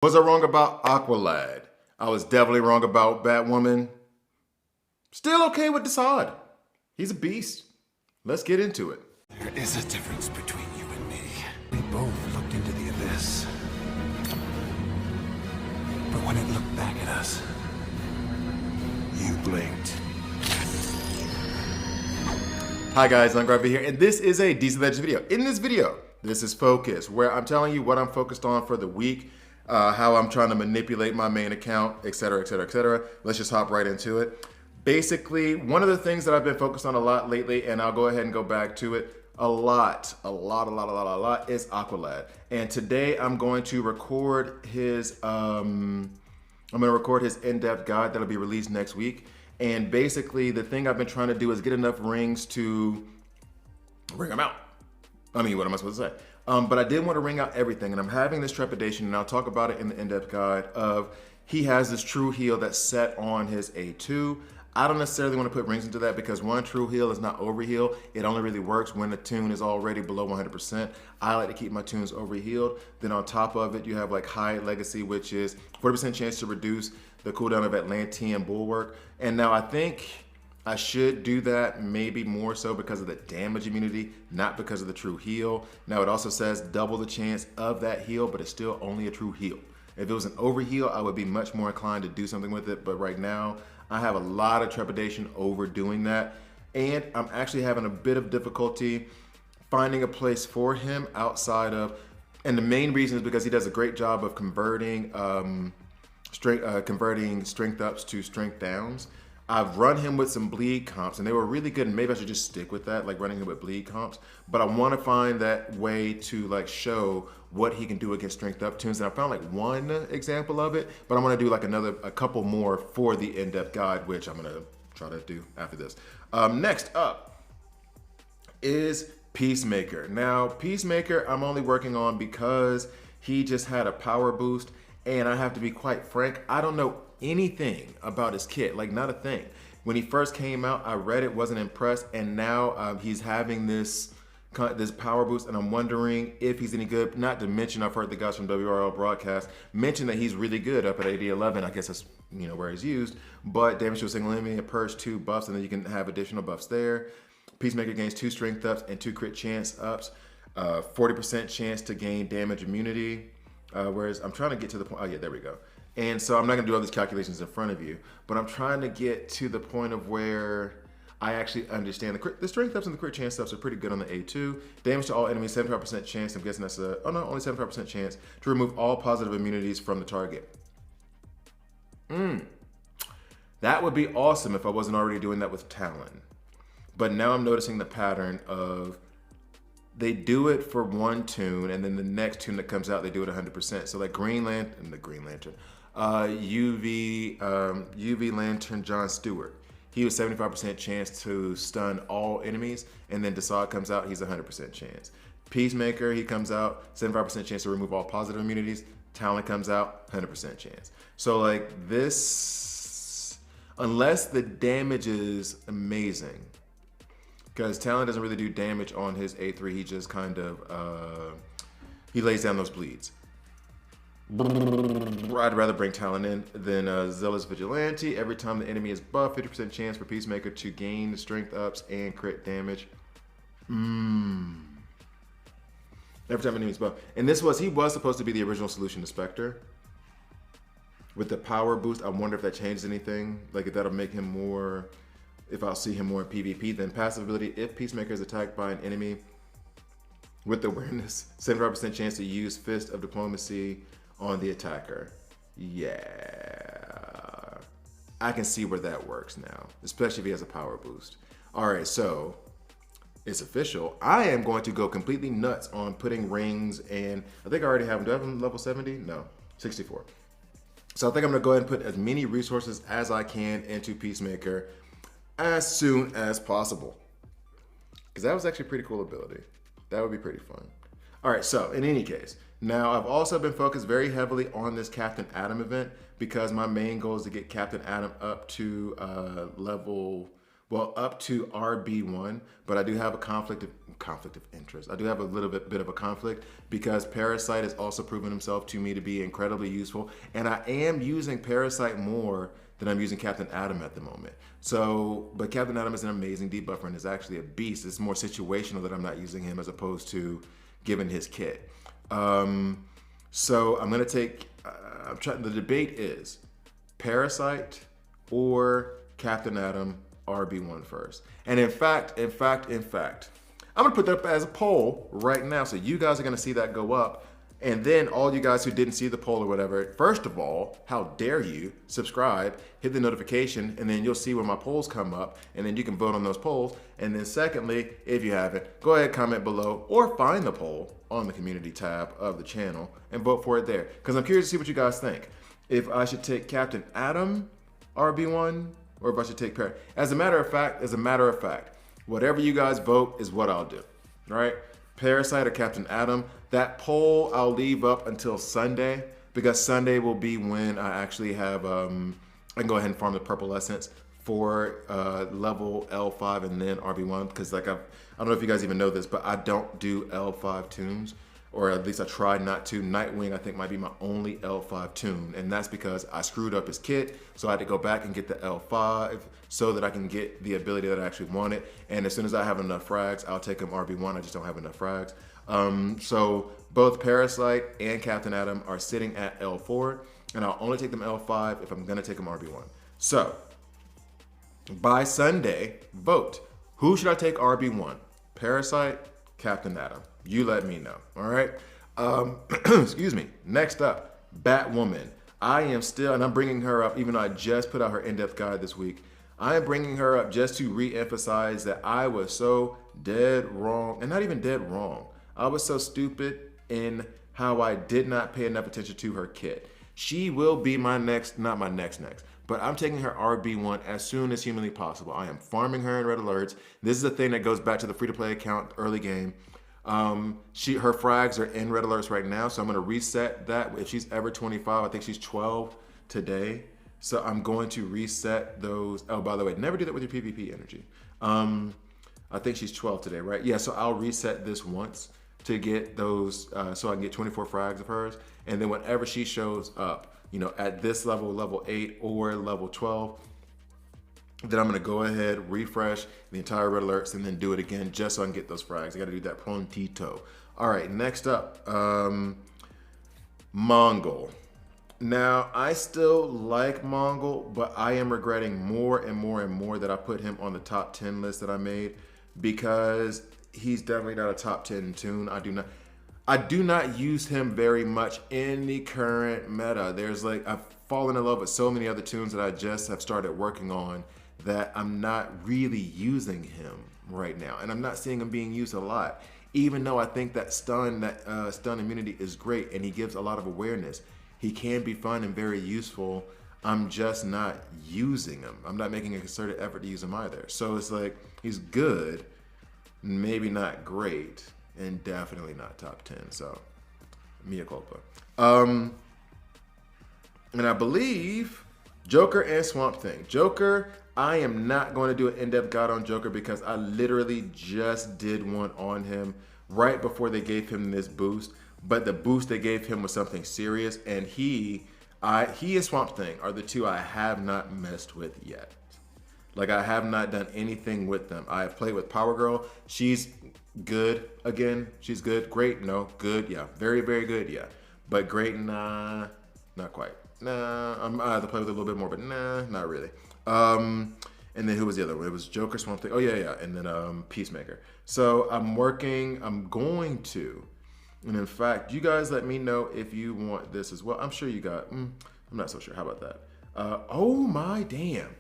Was I wrong about Aqualad? I was definitely wrong about Batwoman. Still okay with Desaad. He's a beast. Let's get into it. There is a difference between you and me. We both looked into the abyss. But when it looked back at us, you blinked. Hi guys, I'm Gravy here, and this is a DC Legends video. In this video, this is Focus, where I'm telling you what I'm focused on for the week, how I'm trying to manipulate my main account, etc., etc., etc. Let's just hop right into it. Basically, one of the things that I've been focused on a lot lately, and I'll go ahead and go back to it a lot, is Aqualad. And today I'm going to record his, in-depth guide that'll be released next week. And basically, the thing I've been trying to do is get enough rings to ring them out. I mean, what am I supposed to say? But I did want to ring out everything, and I'm having this trepidation, and I'll talk about it in the in-depth guide of he has this true heal that's set on his A2. I don't necessarily want to put rings into that because one, true heal is not overheal. It only really works when the tune is already below 100%. I like to keep my tunes overhealed. Then on top of it, you have like high legacy, which is 40% chance to reduce the cooldown of Atlantean Bulwark. And now I think I should do that maybe more so because of the damage immunity, not because of the true heal. Now it also says double the chance of that heal, but it's still only a true heal. If it was an overheal, I would be much more inclined to do something with it. But right now, I have a lot of trepidation over doing that. And I'm actually having a bit of difficulty finding a place for him outside of, and the main reason is because he does a great job of converting strength ups to strength downs. I've run him with some bleed comps and they were really good, and maybe I should just stick with that, like running him with bleed comps. But I want to find that way to like show what he can do against strength up tunes. And I found like one example of it, but I'm going to do like a couple more for the in-depth guide, which I'm going to try to do after this. Next up is Peacemaker. Now, Peacemaker I'm only working on because he just had a power boost. And I have to be quite frank, I don't know anything about his kit, like not a thing. When he first came out, I read it, wasn't impressed, and now he's having this power boost, and I'm wondering if he's any good. Not to mention, I've heard the guys from WRL Broadcast mention that he's really good up at AD11. I guess that's where he's used. But damage to a single enemy, purge 2 buffs, and then you can have additional buffs there. Peacemaker gains 2 strength ups and 2 crit chance ups, 40% chance to gain damage immunity. Whereas I'm trying to get to the point, oh yeah, there we go. And so I'm not gonna do all these calculations in front of you, but I'm trying to get to the point of where I actually understand the strength ups and the crit chance ups are pretty good on the A2. Damage to all enemies, 75% chance, I'm guessing that's only 75% chance to remove all positive immunities from the target. That would be awesome if I wasn't already doing that with Talon. But now I'm noticing the pattern of they do it for one tune, and then the next tune that comes out, they do it 100%. So like UV Lantern John Stewart, he was 75% chance to stun all enemies, and then Desaad comes out, he's 100% chance. Peacemaker, he comes out, 75% chance to remove all positive immunities. Talon comes out, 100% chance. So like this, unless the damage is amazing, because Talon doesn't really do damage on his A3, he just kind of, he lays down those bleeds. I'd rather bring Talon in than Zealous Vigilante. Every time the enemy is buffed, 50% chance for Peacemaker to gain strength ups and crit damage. Every time an enemy is buffed. And he was supposed to be the original solution to Spectre. With the power boost, I wonder if that changes anything. Like if that'll make him more, if I'll see him more in PvP. Then passive ability, if Peacemaker is attacked by an enemy with awareness, 75% chance to use Fist of Diplomacy on the attacker. Yeah, I can see where that works now, especially if he has a power boost. All right, so it's official. I am going to go completely nuts on putting rings, and I think I already have them. Do I have them level 70? No, 64. So I think I'm gonna go ahead and put as many resources as I can into Peacemaker as soon as possible, because that was actually a pretty cool ability. That would be pretty fun. All right, so in any case, now I've also been focused very heavily on this Captain Atom event because my main goal is to get Captain Atom up to level Well, up to RB1, but I do have a conflict of interest. I do have a little bit of a conflict because Parasite has also proven himself to me to be incredibly useful, and I am using Parasite more than I'm using Captain Atom at the moment. So, but Captain Atom is an amazing debuffer and is actually a beast. It's more situational that I'm not using him as opposed to giving his kit. So I'm gonna take. I'm trying. The debate is Parasite or Captain Atom RB1 first. And in fact, I'm gonna put that up as a poll right now. So you guys are gonna see that go up. And then all you guys who didn't see the poll or whatever, first of all, how dare you subscribe, hit the notification, and then you'll see when my polls come up, and then you can vote on those polls. And then secondly, if you haven't, go ahead, comment below, or find the poll on the community tab of the channel and vote for it there. Because I'm curious to see what you guys think. If I should take Captain Atom RB1, or if I should take Parasite. As a matter of fact, whatever you guys vote is what I'll do, all right? Parasite or Captain Atom. That poll I'll leave up until Sunday, because Sunday will be when I actually have, I can go ahead and farm the purple essence for level L5 and then RB1, because like I don't know if you guys even know this, but I don't do L5 tunes, or at least I tried not to. Nightwing, I think, might be my only L5 tune, and that's because I screwed up his kit, so I had to go back and get the L5 so that I can get the ability that I actually wanted. And as soon as I have enough frags, I'll take him RB1. I just don't have enough frags. So both Parasite and Captain Atom are sitting at L4, and I'll only take them L5 if I'm gonna take them RB1. So by Sunday, vote. Who should I take RB1? Parasite, Captain Atom. You let me know, all right? Excuse me. Next up, Batwoman. I am still, and I'm bringing her up, even though I just put out her in-depth guide this week. I am bringing her up just to re-emphasize that I was so dead wrong, and not even dead wrong. I was so stupid in how I did not pay enough attention to her kit. She will be my next, not my next, but I'm taking her RB1 as soon as humanly possible. I am farming her in red alerts. This is a thing that goes back to the free-to-play account early game. Her frags are in red alerts right now, so I'm gonna reset that. If she's ever 25, I think she's 12 today. So I'm going to reset those. Oh, by the way, never do that with your PvP energy. I think she's 12 today, right? Yeah, so I'll reset this once to get those, so I can get 24 frags of hers. And then whenever she shows up, you know, at this level, level 8 or level 12, then I'm gonna go ahead, refresh the entire red alerts, and then do it again just so I can get those frags. I gotta do that prontito. All right, next up, Mongol. Now, I still like Mongol, but I am regretting more and more that I put him on the top 10 list that I made, because he's definitely not a top 10 tune. I do not use him very much in the current meta. There's like, I've fallen in love with so many other tunes that I just have started working on that I'm not really using him right now. And I'm not seeing him being used a lot, even though I think that stun immunity is great and he gives a lot of awareness. He can be fun and very useful. I'm just not using him. I'm not making a concerted effort to use him either. So it's like, he's good, maybe not great, and definitely not top 10. So, mea culpa. And I believe Joker and Swamp Thing. Joker, I am not going to do an in-depth guide on Joker because I literally just did one on him right before they gave him this boost. But the boost they gave him was something serious, and he and Swamp Thing are the two I have not messed with yet. Like, I have not done anything with them. I have played with Power Girl. She's good. Again, she's good. Great, no. Good, yeah. Very, very good, yeah. But great, nah. Not quite. Nah. I have to play with it a little bit more, but nah, not really. And then who was the other one? It was Joker, Swamp Thing. Oh, yeah. And then Peacemaker. So I'm going to. And in fact, you guys let me know if you want this as well. I'm sure you got, I'm not so sure. How about that? Oh my damn.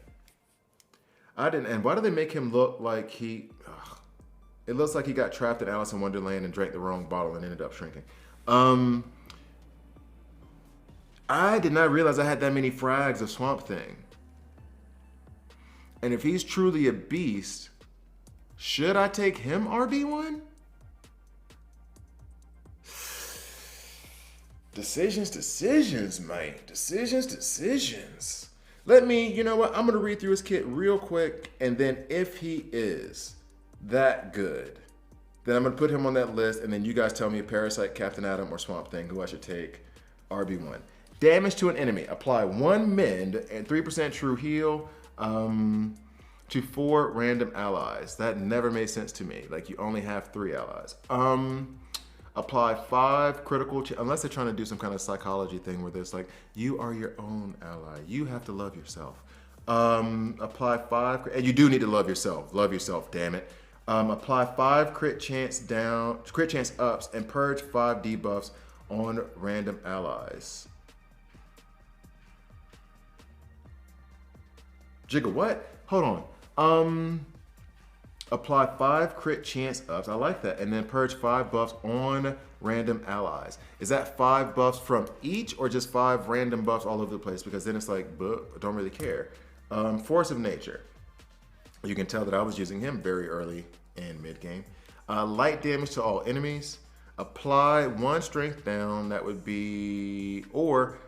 I didn't, and why do they make him look like it looks like he got trapped in Alice in Wonderland and drank the wrong bottle and ended up shrinking. I did not realize I had that many frags of Swamp Thing. And if he's truly a beast, should I take him RB1? Decisions, man. Decisions. You know what? I'm going to read through his kit real quick. And then if he is that good, then I'm going to put him on that list. And then you guys tell me Parasite, Captain Atom, or Swamp Thing, who I should take RB1. Damage to an enemy. Apply 1 mend and 3% true heal to 4 random allies. That never made sense to me. Like, you only have 3 allies. Apply 5 critical, unless they're trying to do some kind of psychology thing where there's like, you are your own ally. You have to love yourself. Apply 5, and you do need to love yourself. Love yourself, damn it. Apply 5 crit chance ups, and purge 5 debuffs on random allies. Jigga what? Hold on. Apply 5 crit chance ups. I like that. And then purge 5 buffs on random allies. Is that 5 buffs from each or just 5 random buffs all over the place? Because then it's like, I don't really care. Force of nature. You can tell that I was using him very early in mid game. Light damage to all enemies. Apply 1 strength down. That would be, or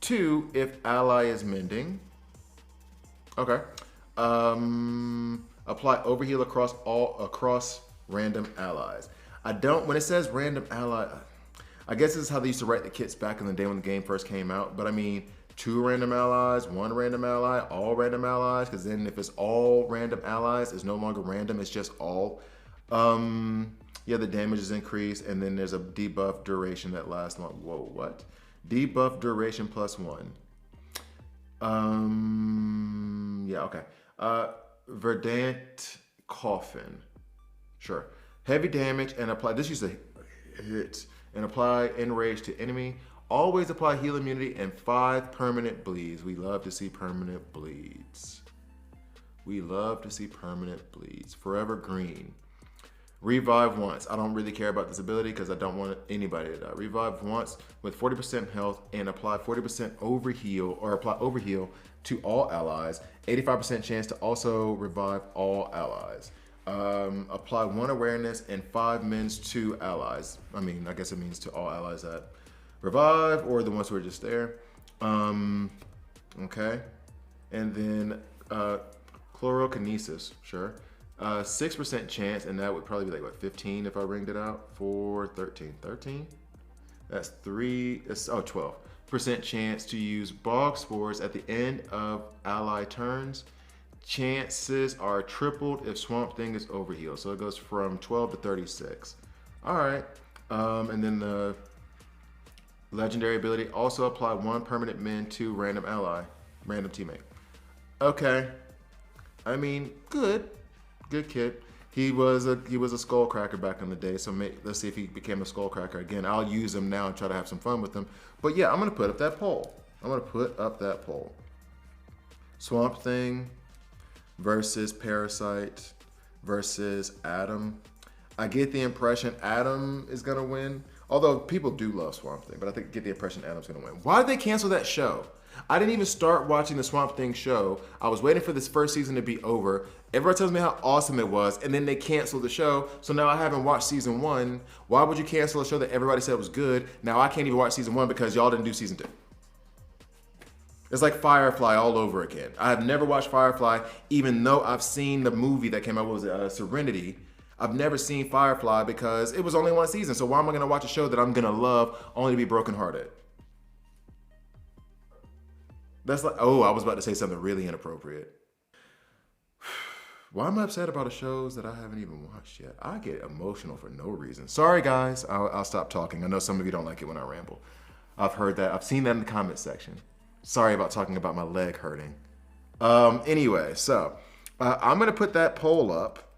2 if ally is mending. Okay. Apply overheal across random allies. When it says random ally, I guess this is how they used to write the kits back in the day when the game first came out. But I mean, 2 random allies, 1 random ally, all random allies. Because then if it's all random allies, it's no longer random. It's just all. Yeah, the damage is increased, and then there's a debuff duration that lasts long. Whoa, what? Debuff duration +1. Yeah, okay. Verdant Coffin. Sure. Heavy damage and apply. This used to hit and apply enrage to enemy. Always apply heal immunity and 5 permanent bleeds. We love to see permanent bleeds. We love to see permanent bleeds. Forever green. Revive once. I don't really care about this ability because I don't want anybody to die. Revive once with 40% health and apply 40% overheal, or apply overheal to all allies. 85% chance to also revive all allies. Apply 1 awareness and 5 mends to allies. I mean, I guess it means to all allies that revive or the ones who are just there. Okay. And then chlorokinesis, sure. 6% chance, and that would probably be like, what, 15 if I ringed it out? 4, 13. 13? That's 3, 12% chance to use bog spores at the end of ally turns. Chances are tripled if Swamp Thing is overhealed. So it goes from 12 to 36. All right. And then the legendary ability, also apply 1 permanent mend to random ally, random teammate. Okay. I mean, good kid. He was a skullcracker back in the day, so let's see if he became a skullcracker again. I'll use him now and try to have some fun with him. But yeah, I'm gonna put up that poll. Swamp Thing versus Parasite versus Atom. I get the impression Atom is gonna win, although people do love Swamp Thing, but I get the impression Atom's gonna win. Why did they cancel that show? I didn't even start watching the Swamp Thing show. I was waiting for this first season to be over. Everybody tells me how awesome it was, and then they canceled the show, so now I haven't watched season 1. Why would you cancel a show that everybody said was good? Now I can't even watch season 1 because y'all didn't do season 2. It's like Firefly all over again. I have never watched Firefly, even though I've seen the movie that came out, what was it, Serenity. I've never seen Firefly because it was only 1 season, so why am I gonna watch a show that I'm gonna love only to be brokenhearted? That's like, oh, I was about to say something really inappropriate. Why am I upset about shows that I haven't even watched yet? I get emotional for no reason. Sorry, guys. I'll stop talking. I know some of you don't like it when I ramble. I've heard that. I've seen that in the comment section. Sorry about talking about my leg hurting. Anyway, so I'm going to put that poll up.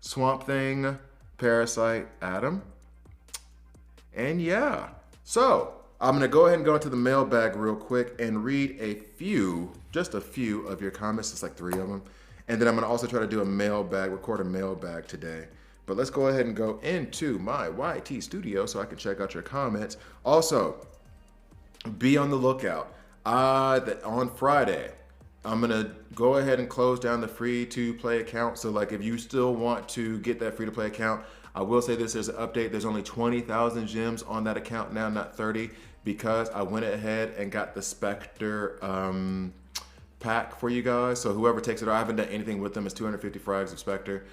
Swamp Thing, Parasite, Atom. And yeah. So I'm going to go ahead and go into the mailbag real quick and read just a few of your comments. It's like 3 of them. And then I'm going to also try to do record a mailbag today. But let's go ahead and go into my YT studio so I can check out your comments. Also, be on the lookout. On Friday, I'm going to go ahead and close down the free-to-play account. So like if you still want to get that free-to-play account, I will say this, there's an update. There's only 20,000 gems on that account now, not 30, because I went ahead and got the Spectre pack for you guys. So whoever takes it, I haven't done anything with them. It's 250 frags of Spectre.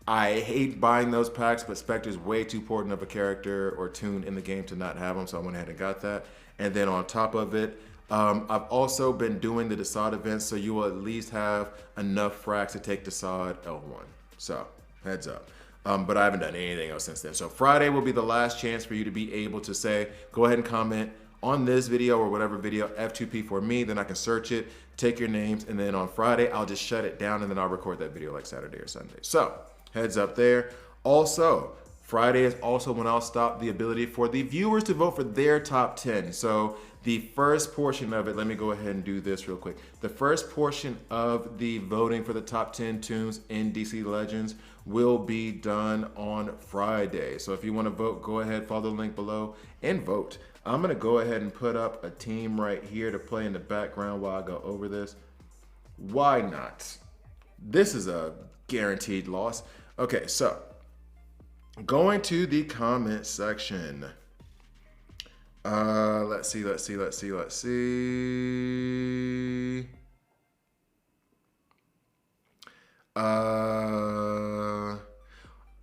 I hate buying those packs, but Spectre's way too important of a character or tune in the game to not have them, so I went ahead and got that. And then on top of it, I've also been doing the Desaad events, so you will at least have enough frags to take Desaad L1. So, heads up. But I haven't done anything else since then. So Friday will be the last chance for you to be able to say, go ahead and comment on this video or whatever video, F2P for me, then I can search it, take your names, and then on Friday, I'll just shut it down and then I'll record that video like Saturday or Sunday. So, heads up there. Also, Friday is also when I'll stop the ability for the viewers to vote for their top 10. So the first portion of it, let me go ahead and do this real quick. The first portion of the voting for the top 10 tunes in DC Legends will be done on Friday. So if you want to vote, go ahead, follow the link below and vote. I'm going to go ahead and put up a team right here to play in the background while I go over this. Why not? This is a guaranteed loss. Okay, so going to the comment section. Let's see.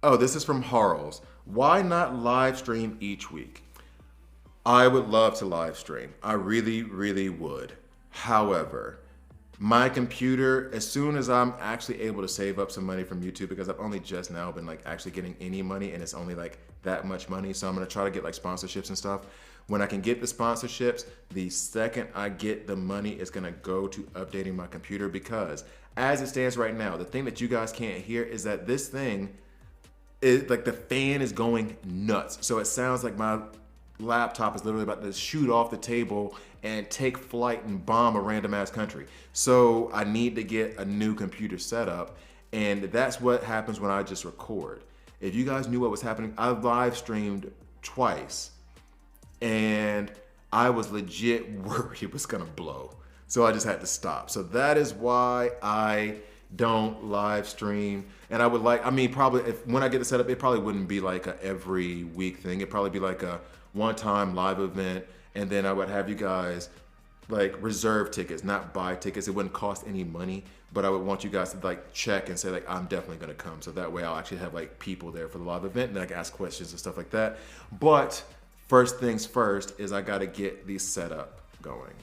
Oh, this is from Harles. Why not live stream each week? I would love to live stream. I really, really would. However, my computer, as soon as I'm actually able to save up some money from YouTube, because I've only just now been like actually getting any money and it's only like that much money. So I'm gonna try to get like sponsorships and stuff. When I can get the sponsorships, the second I get the money, it's gonna go to updating my computer, because as it stands right now, the thing that you guys can't hear is that this thing is like the fan is going nuts. So it sounds like my laptop is literally about to shoot off the table and take flight and bomb a random ass country. So I need to get a new computer set up, and that's what happens when I just record. If you guys knew what was happening, I live streamed twice and I was legit worried it was gonna blow. So I just had to stop. So that is why I don't live stream. And I would like, I mean, probably if when I get it set up, it probably wouldn't be like a every week thing. It'd probably be like a one-time live event, and then I would have you guys like reserve tickets, not buy tickets. It wouldn't cost any money, but I would want you guys to like check and say like, I'm definitely gonna come. So that way I'll actually have like people there for the live event, and then I can ask questions and stuff like that. But first things first is I gotta get the setup going.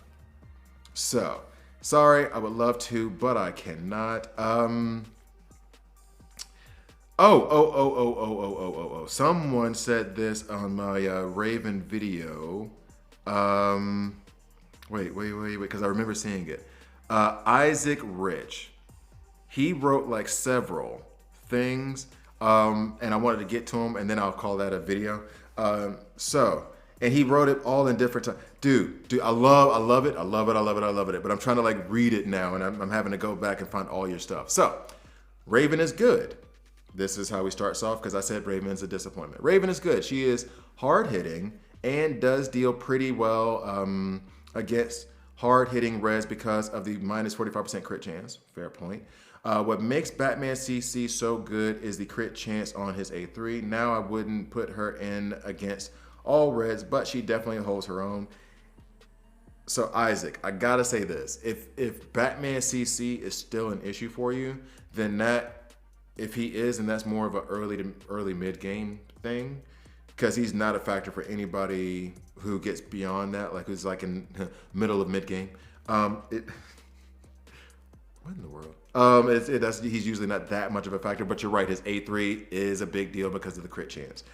So, sorry, I would love to, but I cannot. Someone said this on my Raven video. Wait, because I remember seeing it. Isaac Rich, he wrote like several things, and I wanted to get to him, and then I'll call that a video. And he wrote it all in different times. Dude, I love it. But I'm trying to like read it now, and I'm having to go back and find all your stuff. So, Raven is good. This is how he starts off, because I said Raven's a disappointment. Raven is good. She is hard-hitting and does deal pretty well against hard-hitting res because of the minus 45% crit chance. Fair point. What makes Batman CC so good is the crit chance on his A3. Now I wouldn't put her in against all reds, but she definitely holds her own. So Isaac, I gotta say this. If Batman CC is still an issue for you, then if he is, and that's more of an early mid game thing, because he's not a factor for anybody who gets beyond that, like who's like in middle of mid game. What in the world? He's usually not that much of a factor, but you're right. His A3 is a big deal because of the crit chance.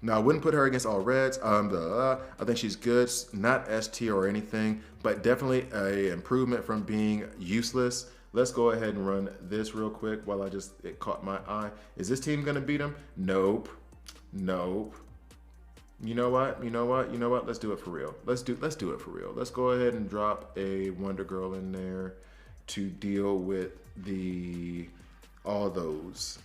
Now I wouldn't put her against all reds. I think she's good, not ST or anything, but definitely a improvement from being useless. Let's go ahead and run this real quick while it caught my eye. Is this team gonna beat him? Nope. You know what? Let's do it for real. Let's do it for real. Let's go ahead and drop a Wonder Girl in there to deal with all those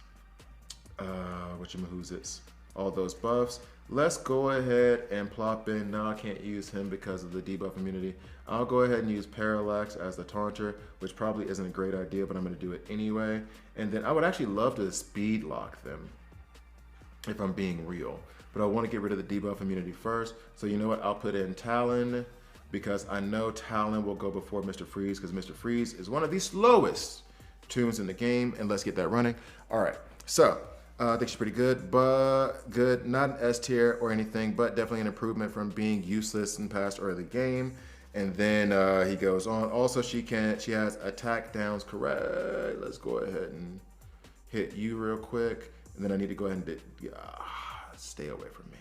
all those buffs. Let's go ahead and plop in. Now I can't use him because of the debuff immunity. I'll go ahead and use Parallax as the taunter, which probably isn't a great idea, but I'm gonna do it anyway. And then I would actually love to speed lock them if I'm being real, but I wanna get rid of the debuff immunity first. So you know what, I'll put in Talon because I know Talon will go before Mr. Freeze because Mr. Freeze is one of the slowest tunes in the game. And let's get that running. All right, so I think she's pretty good, but good. Not an S tier or anything, but definitely an improvement from being useless in past early game. And then he goes on. Also, she has attack downs correct. Let's go ahead and hit you real quick. And then I need to go ahead and stay away from me.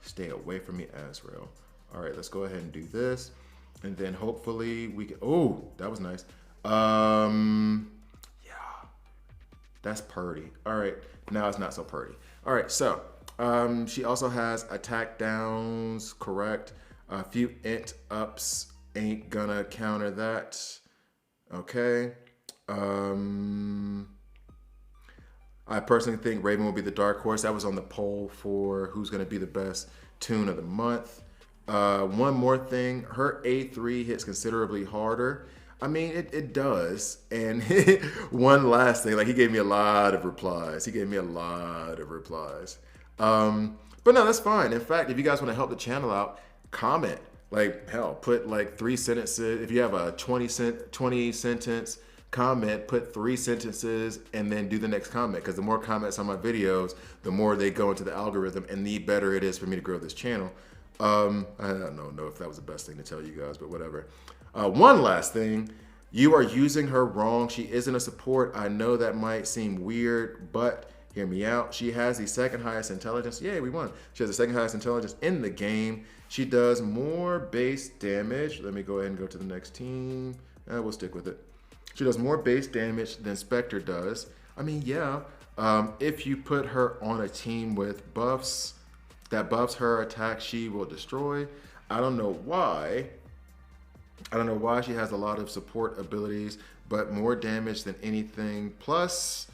Stay away from me, Azrael. All right, let's go ahead and do this. And then hopefully we can, oh, that was nice. Yeah, that's purty. All right, now it's not so purty. All right, so she also has attack downs, correct. A few int ups ain't gonna counter that. Okay. I personally think Raven will be the dark horse. That was on the poll for who's gonna be the best tune of the month. One more thing, her A3 hits considerably harder. I mean, it does. And one last thing, like he gave me a lot of replies. But no, that's fine. In fact, if you guys want to help the channel out, comment. Like, hell, put like 3 sentences. If you have a 20 sentence comment, put 3 sentences and then do the next comment. Because the more comments on my videos, the more they go into the algorithm and the better it is for me to grow this channel. I don't know if that was the best thing to tell you guys, but whatever. One last thing, you are using her wrong. She isn't a support. I know that might seem weird, but hear me out. She has the second highest intelligence. Yay, we won. She has the second highest intelligence in the game. She does more base damage. Let me go ahead and go to the next team. We'll stick with it. She does more base damage than Spectre does. I mean, yeah, if you put her on a team with buffs, that buffs her attack, she will destroy. I don't know why. She has a lot of support abilities, but more damage than anything. Plus,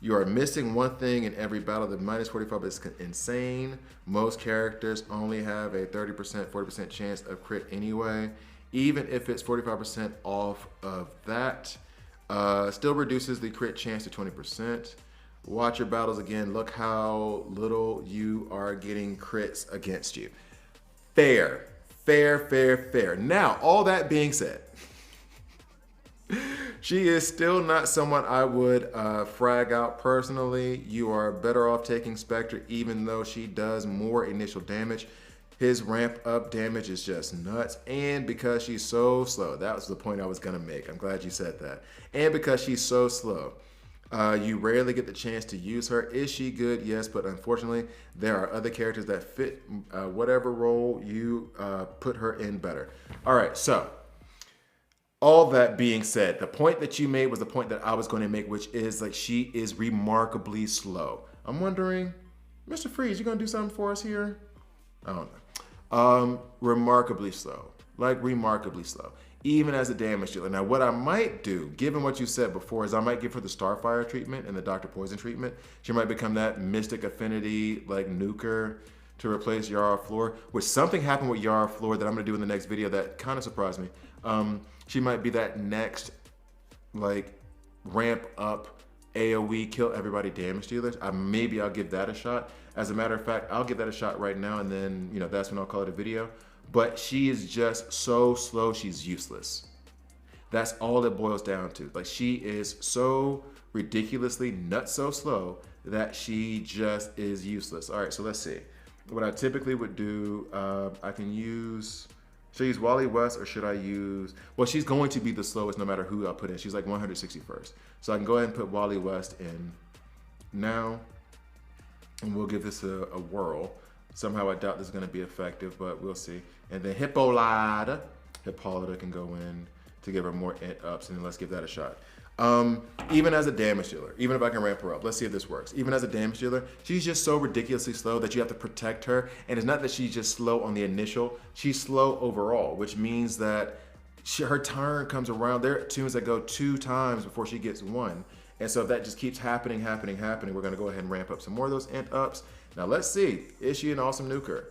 you are missing one thing in every battle. The minus 45 is insane. Most characters only have a 30%, 40% chance of crit anyway. Even if it's 45% off of that, still reduces the crit chance to 20%. Watch your battles again. Look how little you are getting crits against you. Fair. Now, all that being said, she is still not someone I would frag out personally. You are better off taking Spectre, even though she does more initial damage. His ramp up damage is just nuts. And because she's so slow, that was the point I was gonna make. I'm glad you said that. And because she's so slow, you rarely get the chance to use her. Is she good? Yes, but unfortunately, there are other characters that fit whatever role you put her in better. All right, so all that being said, the point that you made was the point that I was going to make, which is like she is remarkably slow. I'm wondering, Mr. Freeze, you gonna do something for us here? I don't know. Remarkably slow, like remarkably slow. Even as a damage dealer. Now, what I might do, given what you said before, is I might give her the Starfire treatment and the Dr. Poison treatment. She might become that Mystic Affinity, like, nuker to replace Yara Floor, which something happened with Yara Floor that I'm going to do in the next video that kind of surprised me. She might be that next, like, ramp up AoE, kill everybody damage dealers. Maybe I'll give that a shot. As a matter of fact, I'll give that a shot right now, and then, you know, that's when I'll call it a video. But she is just so slow, she's useless. That's all it boils down to. Like, she is so ridiculously so slow that she just is useless. All right, so let's see. What I typically would do, I can use, should I use Wally West or should I use, well, she's going to be the slowest no matter who I put in. She's like 161st. So I can go ahead and put Wally West in now, and we'll give this a whirl. Somehow I doubt this is going to be effective, but we'll see. And then Hippolyta can go in to give her more int ups, and then let's give that a shot. Even as a damage dealer, even if I can ramp her up, let's see if this works. Even as a damage dealer, she's just so ridiculously slow that you have to protect her. And it's not that she's just slow on the initial, she's slow overall, which means that her turn comes around. There are tunes that go 2 times before she gets 1. And so if that just keeps happening, we're gonna go ahead and ramp up some more of those int ups. Now let's see, is she an awesome nuker?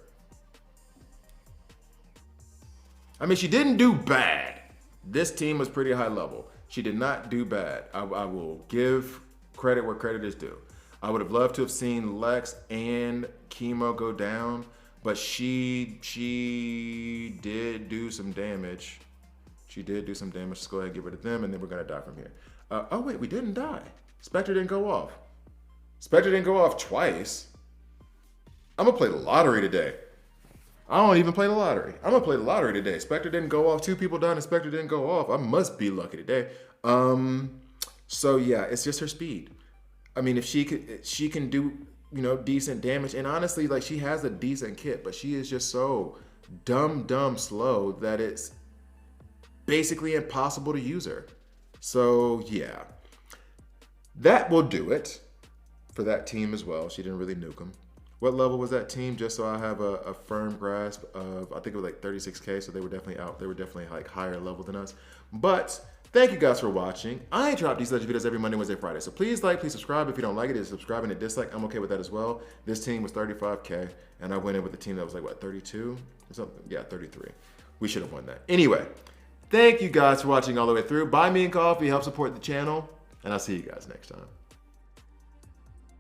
I mean, she didn't do bad. This team was pretty high level. She did not do bad. I will give credit where credit is due. I would have loved to have seen Lex and Chemo go down, But she did do some damage. She did do some damage. Let's go ahead and give it to them, and then we're gonna die from here. Oh wait, we didn't die. Spectre didn't go off. Spectre didn't go off twice. I'm gonna play the lottery today. I don't even play the lottery. I'm gonna play the lottery today. Spectre didn't go off. 2 people died and Spectre didn't go off. I must be lucky today. So yeah, it's just her speed. I mean, if she can do, you know, decent damage. And honestly, like, she has a decent kit, but she is just so dumb slow that it's basically impossible to use her. So yeah, that will do it for that team as well. She didn't really nuke them. What level was that team? Just so I have a firm grasp of, I think it was like 36K, so they were definitely out. They were definitely like higher level than us. But thank you guys for watching. I drop these legend videos every Monday, Wednesday, Friday. So please like, please subscribe. If you don't like it, it's subscribe and a dislike. I'm okay with that as well. This team was 35K, and I went in with a team that was like, what, 32 or something? Yeah, 33. We should have won that. Anyway, thank you guys for watching all the way through. Buy me a coffee, help support the channel, and I'll see you guys next time.